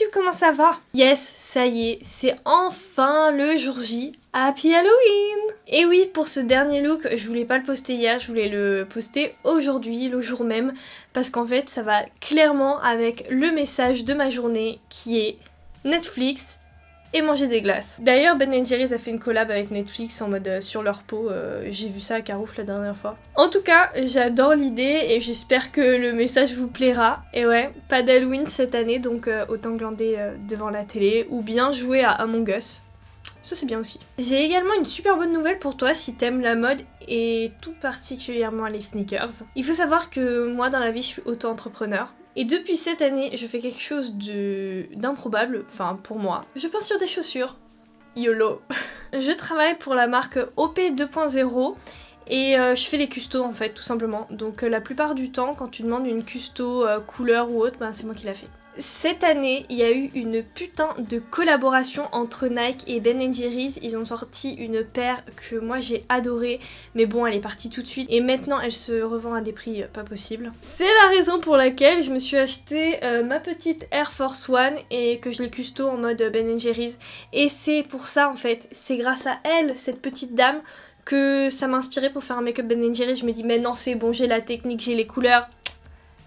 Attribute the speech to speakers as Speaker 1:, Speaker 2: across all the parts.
Speaker 1: YouTube, comment ça va? Yes, ça y est, c'est enfin le jour J. Happy Halloween! Et oui, pour ce dernier look, je voulais pas le poster hier, je voulais le poster aujourd'hui, le jour même, parce qu'en fait, ça va clairement avec le message de ma journée qui est Netflix et manger des glaces. D'ailleurs, Ben & Jerry's a fait une collab avec Netflix en mode sur leur peau, j'ai vu ça à Carouf la dernière fois. En tout cas, j'adore l'idée et j'espère que le message vous plaira. Et ouais, pas d'Halloween cette année, donc autant glander devant la télé ou bien jouer à Among Us. Ça c'est bien aussi. J'ai également une super bonne nouvelle pour toi si t'aimes la mode et tout particulièrement les sneakers. Il faut savoir que moi dans la vie je suis auto-entrepreneur. Et depuis cette année, je fais quelque chose d'improbable, enfin pour moi. Je peins sur des chaussures. YOLO. Je travaille pour la marque OP 2.0 et je fais les custos en fait, tout simplement. Donc la plupart du temps, quand tu demandes une custo couleur ou autre, ben, c'est moi qui la fais. Cette année, il y a eu une putain de collaboration entre Nike et Ben & Jerry's. Ils ont sorti une paire que moi j'ai adorée, mais bon, elle est partie tout de suite. Et maintenant, elle se revend à des prix pas possibles. C'est la raison pour laquelle je me suis acheté ma petite Air Force One et que je l'ai custo en mode Ben & Jerry's. Et c'est pour ça, en fait, c'est grâce à elle, cette petite dame, que ça m'a inspiré pour faire un make-up Ben & Jerry's. Je me dis, mais non, c'est bon, j'ai la technique, j'ai les couleurs.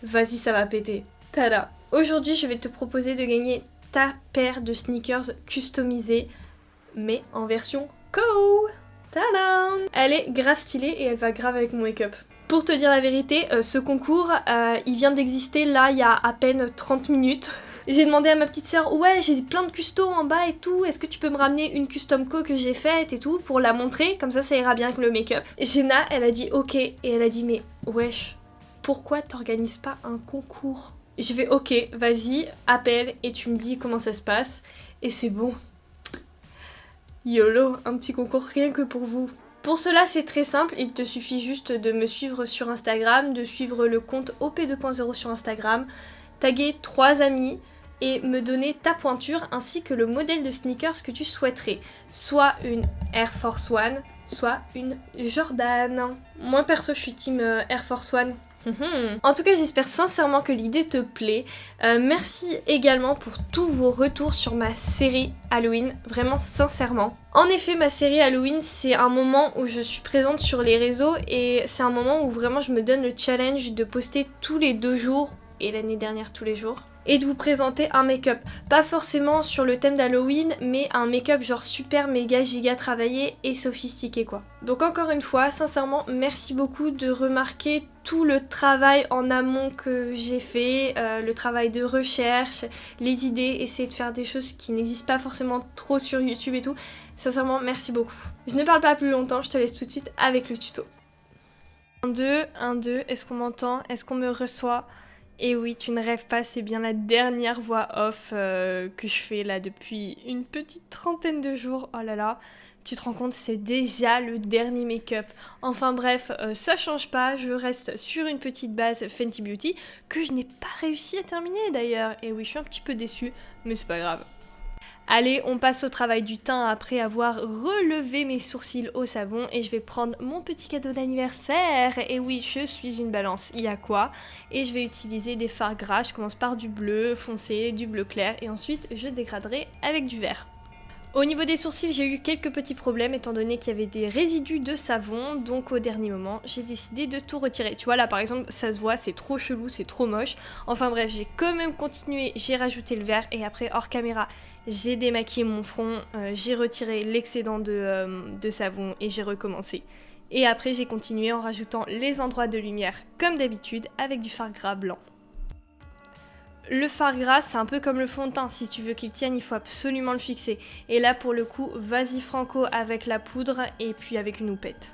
Speaker 1: Vas-y, ça va péter. Tada! Aujourd'hui, je vais te proposer de gagner ta paire de sneakers customisée, mais en version Co. Tadam! Elle est grave stylée et elle va grave avec mon make-up. Pour te dire la vérité, ce concours, il vient d'exister là, il y a à peine 30 minutes. J'ai demandé à ma petite sœur, ouais, j'ai plein de custos en bas et tout, est-ce que tu peux me ramener une custom co que j'ai faite et tout, pour la montrer, comme ça ira bien avec le make-up. Jenna, elle a dit ok, et elle a dit, mais wesh, pourquoi t'organises pas un concours? Je vais ok, vas-y, appelle et tu me dis comment ça se passe. Et c'est bon. YOLO, un petit concours rien que pour vous. Pour cela, c'est très simple, il te suffit juste de me suivre sur Instagram, de suivre le compte OP2.0 sur Instagram, taguer 3 amis et me donner ta pointure ainsi que le modèle de sneakers que tu souhaiterais. Soit une Air Force One, soit une Jordan. Moi perso, je suis team Air Force One. En tout cas, j'espère sincèrement que l'idée te plaît. Merci également pour tous vos retours sur ma série Halloween, vraiment sincèrement. En effet, ma série Halloween, c'est un moment où je suis présente sur les réseaux et c'est un moment où vraiment je me donne le challenge de poster tous les 2 jours, et l'année dernière tous les jours, et de vous présenter un make-up. Pas forcément sur le thème d'Halloween, mais un make-up genre super méga giga travaillé et sophistiqué quoi. Donc encore une fois, sincèrement, merci beaucoup de remarquer tout le travail en amont que j'ai fait, le travail de recherche, les idées, essayer de faire des choses qui n'existent pas forcément trop sur YouTube et tout. Sincèrement, merci beaucoup. Je ne parle pas plus longtemps, je te laisse tout de suite avec le tuto. 1, 2, est-ce qu'on m'entend? Est-ce qu'on me reçoit? Et oui, tu ne rêves pas, c'est bien la dernière voix off que je fais là depuis une petite trentaine de jours. Oh là là, tu te rends compte, c'est déjà le dernier make-up. Enfin bref, ça change pas, je reste sur une petite base Fenty Beauty que je n'ai pas réussi à terminer d'ailleurs. Et oui, je suis un petit peu déçue, mais c'est pas grave. Allez, on passe au travail du teint après avoir relevé mes sourcils au savon et je vais prendre mon petit cadeau d'anniversaire. Et oui, je suis une balance, il y a quoi? Et je vais utiliser des fards gras, je commence par du bleu foncé, du bleu clair et ensuite je dégraderai avec du vert. Au niveau des sourcils, j'ai eu quelques petits problèmes étant donné qu'il y avait des résidus de savon, donc au dernier moment, j'ai décidé de tout retirer. Tu vois là par exemple, ça se voit, c'est trop chelou, c'est trop moche. Enfin bref, j'ai quand même continué, j'ai rajouté le vert et après hors caméra, j'ai démaquillé mon front, j'ai retiré l'excédent de savon et j'ai recommencé. Et après j'ai continué en rajoutant les endroits de lumière comme d'habitude avec du fard gras blanc. Le fard gras, c'est un peu comme le fond de teint, si tu veux qu'il tienne, il faut absolument le fixer. Et là, pour le coup, vas-y franco avec la poudre et puis avec une houppette.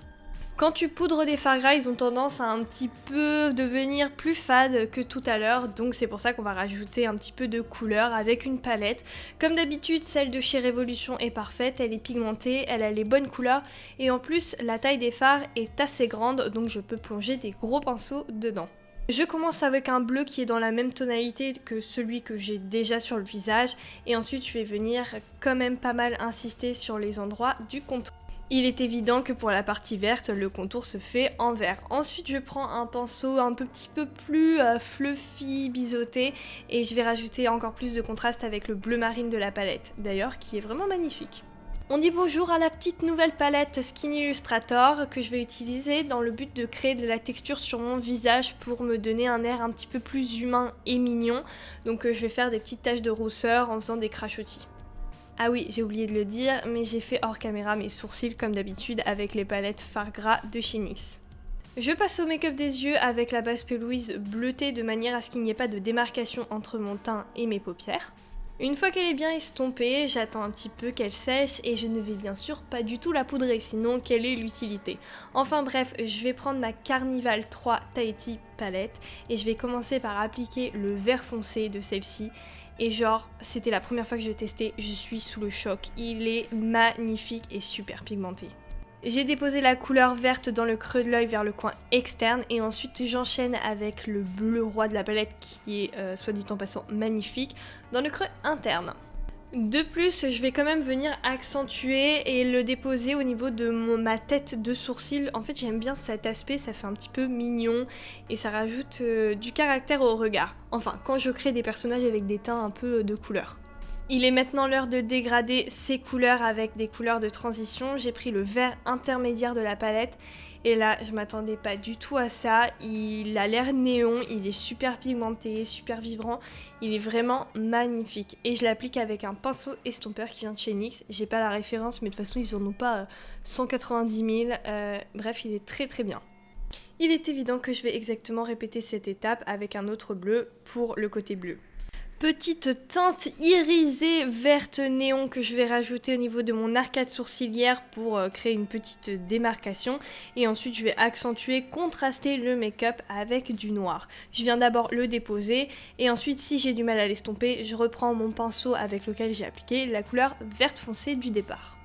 Speaker 1: Quand tu poudres des fards gras, ils ont tendance à un petit peu devenir plus fades que tout à l'heure, donc c'est pour ça qu'on va rajouter un petit peu de couleur avec une palette. Comme d'habitude, celle de chez Révolution est parfaite, elle est pigmentée, elle a les bonnes couleurs, et en plus, la taille des fards est assez grande, donc je peux plonger des gros pinceaux dedans. Je commence avec un bleu qui est dans la même tonalité que celui que j'ai déjà sur le visage et ensuite je vais venir quand même pas mal insister sur les endroits du contour. Il est évident que pour la partie verte, le contour se fait en vert. Ensuite, je prends un pinceau un petit peu plus fluffy, biseauté, et je vais rajouter encore plus de contraste avec le bleu marine de la palette, d'ailleurs, qui est vraiment magnifique. On dit bonjour à la petite nouvelle palette Skin Illustrator que je vais utiliser dans le but de créer de la texture sur mon visage pour me donner un air un petit peu plus humain et mignon. Donc je vais faire des petites taches de rousseur en faisant des crachotis. Ah oui, j'ai oublié de le dire, mais j'ai fait hors caméra mes sourcils comme d'habitude avec les palettes Fard Gras de chez NYX. Je passe au make-up des yeux avec la base pelouise bleutée de manière à ce qu'il n'y ait pas de démarcation entre mon teint et mes paupières. Une fois qu'elle est bien estompée, j'attends un petit peu qu'elle sèche et je ne vais bien sûr pas du tout la poudrer, sinon quelle est l'utilité? Enfin bref, je vais prendre ma Carnival 3 Tahiti palette et je vais commencer par appliquer le vert foncé de celle-ci. Et genre, c'était la première fois que je testais, je suis sous le choc. Il est magnifique et super pigmenté. J'ai déposé la couleur verte dans le creux de l'œil vers le coin externe et ensuite j'enchaîne avec le bleu roi de la palette qui est, soit dit en passant, magnifique dans le creux interne. De plus, je vais quand même venir accentuer et le déposer au niveau de ma tête de sourcil. En fait, j'aime bien cet aspect, ça fait un petit peu mignon et ça rajoute du caractère au regard. Enfin, quand je crée des personnages avec des teints un peu de couleur. Il est maintenant l'heure de dégrader ces couleurs avec des couleurs de transition. J'ai pris le vert intermédiaire de la palette et là je m'attendais pas du tout à ça. Il a l'air néon, il est super pigmenté, super vibrant, il est vraiment magnifique. Et je l'applique avec un pinceau estompeur qui vient de chez NYX. J'ai pas la référence mais de toute façon ils en ont pas 190 000. Bref, il est très très bien. Il est évident que je vais exactement répéter cette étape avec un autre bleu pour le côté bleu. Petite teinte irisée verte néon que je vais rajouter au niveau de mon arcade sourcilière pour créer une petite démarcation. Et ensuite je vais accentuer, contraster le make-up avec du noir. Je viens d'abord le déposer et ensuite si j'ai du mal à l'estomper, je reprends mon pinceau avec lequel j'ai appliqué la couleur verte foncée du départ.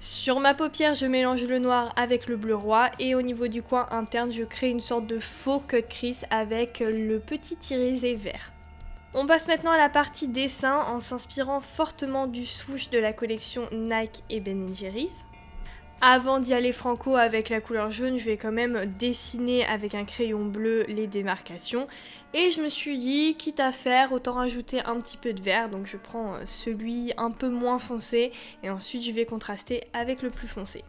Speaker 1: Sur ma paupière, je mélange le noir avec le bleu roi et au niveau du coin interne, je crée une sorte de faux cut crease avec le petit irisé vert. On passe maintenant à la partie dessin en s'inspirant fortement du swoosh de la collection Nike et Ben Jerry's. Avant d'y aller franco avec la couleur jaune, je vais quand même dessiner avec un crayon bleu les démarcations. Et je me suis dit, quitte à faire, autant rajouter un petit peu de vert. Donc je prends celui un peu moins foncé et ensuite je vais contraster avec le plus foncé.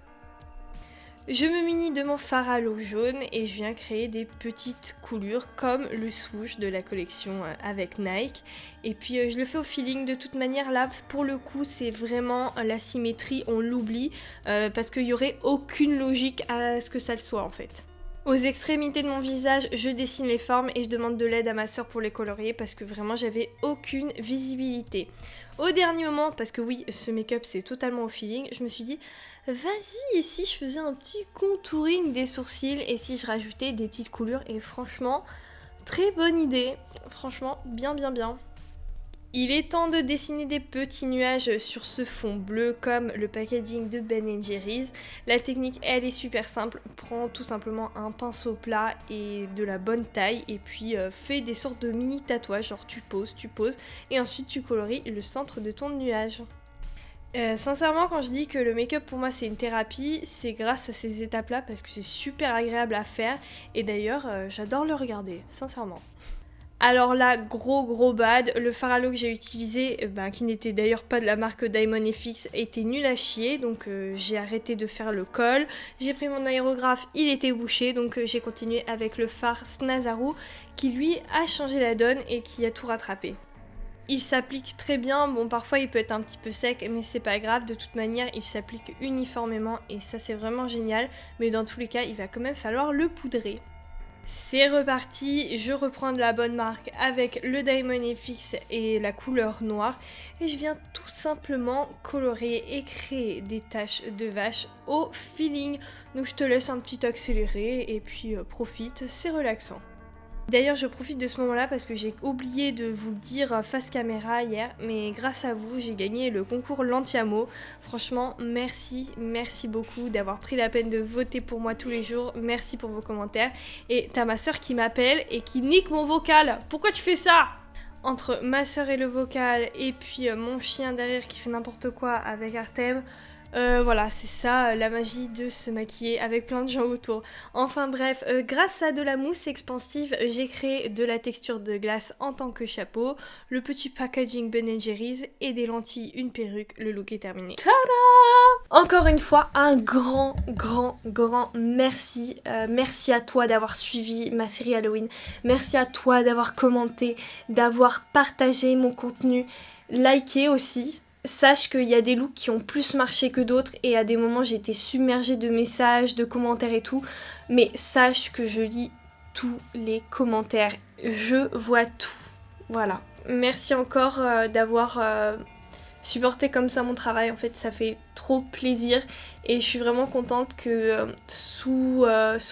Speaker 1: Je me munis de mon fard à l'eau jaune et je viens créer des petites coulures comme le swoosh de la collection avec Nike. Et puis je le fais au feeling. De toute manière là pour le coup c'est vraiment la symétrie, on l'oublie parce qu'il n'y aurait aucune logique à ce que ça le soit en fait. Aux extrémités de mon visage, je dessine les formes et je demande de l'aide à ma soeur pour les colorier parce que vraiment j'avais aucune visibilité. Au dernier moment, parce que oui, ce make-up c'est totalement au feeling, je me suis dit vas-y, et si je faisais un petit contouring des sourcils et si je rajoutais des petites coulures, et franchement, très bonne idée, franchement, bien. Il est temps de dessiner des petits nuages sur ce fond bleu comme le packaging de Ben Jerry's. La technique elle est super simple, prends tout simplement un pinceau plat et de la bonne taille et puis fais des sortes de mini tatouages, genre tu poses et ensuite tu colories le centre de ton nuage. Sincèrement quand je dis que le make-up pour moi c'est une thérapie, c'est grâce à ces étapes là parce que c'est super agréable à faire et d'ailleurs j'adore le regarder, sincèrement. Alors là, gros bad, le fard à l'eau que j'ai utilisé, qui n'était d'ailleurs pas de la marque Diamond FX, était nul à chier, donc j'ai arrêté de faire le col. J'ai pris mon aérographe, il était bouché, donc j'ai continué avec le fard Snazaru, qui lui a changé la donne et qui a tout rattrapé. Il s'applique très bien, bon parfois il peut être un petit peu sec, mais c'est pas grave, de toute manière il s'applique uniformément et ça c'est vraiment génial, mais dans tous les cas il va quand même falloir le poudrer. C'est reparti, je reprends de la bonne marque avec le Diamond FX et la couleur noire et je viens tout simplement colorer et créer des taches de vache au feeling. Donc je te laisse un petit accéléré et puis profite, c'est relaxant. D'ailleurs je profite de ce moment là parce que j'ai oublié de vous le dire face caméra hier, mais grâce à vous j'ai gagné le concours Lantiamo. Franchement merci beaucoup d'avoir pris la peine de voter pour moi tous les jours, merci pour vos commentaires. Et t'as ma soeur qui m'appelle et qui nique mon vocal, pourquoi tu fais ça? Entre ma soeur et le vocal et puis mon chien derrière qui fait n'importe quoi avec Artem, Voilà, c'est ça la magie de se maquiller avec plein de gens autour. Enfin bref, grâce à de la mousse expansive, j'ai créé de la texture de glace en tant que chapeau, le petit packaging Ben Jerry's et des lentilles, une perruque, le look est terminé. Tada! Encore une fois, un grand merci. Merci à toi d'avoir suivi ma série Halloween. Merci à toi d'avoir commenté, d'avoir partagé mon contenu, liké aussi. Sache qu'il y a des looks qui ont plus marché que d'autres et à des moments j'ai été submergée de messages, de commentaires et tout. Mais sache que je lis tous les commentaires. Je vois tout. Voilà. Merci encore d'avoir supporté comme ça mon travail. En fait, ça fait trop plaisir et je suis vraiment contente que sous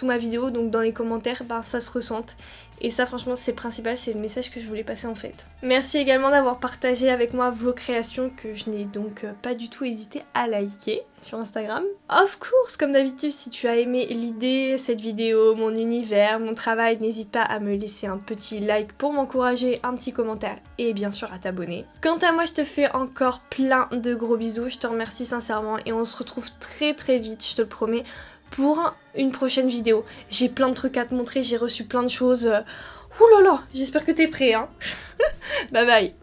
Speaker 1: ma vidéo, donc dans les commentaires, ça se ressente. Et ça franchement c'est le principal, c'est le message que je voulais passer en fait. Merci également d'avoir partagé avec moi vos créations que je n'ai donc pas du tout hésité à liker sur Instagram. Of course, comme d'habitude, si tu as aimé l'idée, cette vidéo, mon univers, mon travail, n'hésite pas à me laisser un petit like pour m'encourager, un petit commentaire et bien sûr à t'abonner. Quant à moi, je te fais encore plein de gros bisous, je te remercie sincèrement et on se retrouve très vite, je te le promets, pour une prochaine vidéo. J'ai plein de trucs à te montrer, j'ai reçu plein de choses. Ouh là là, j'espère que t'es prêt, hein. Bye bye.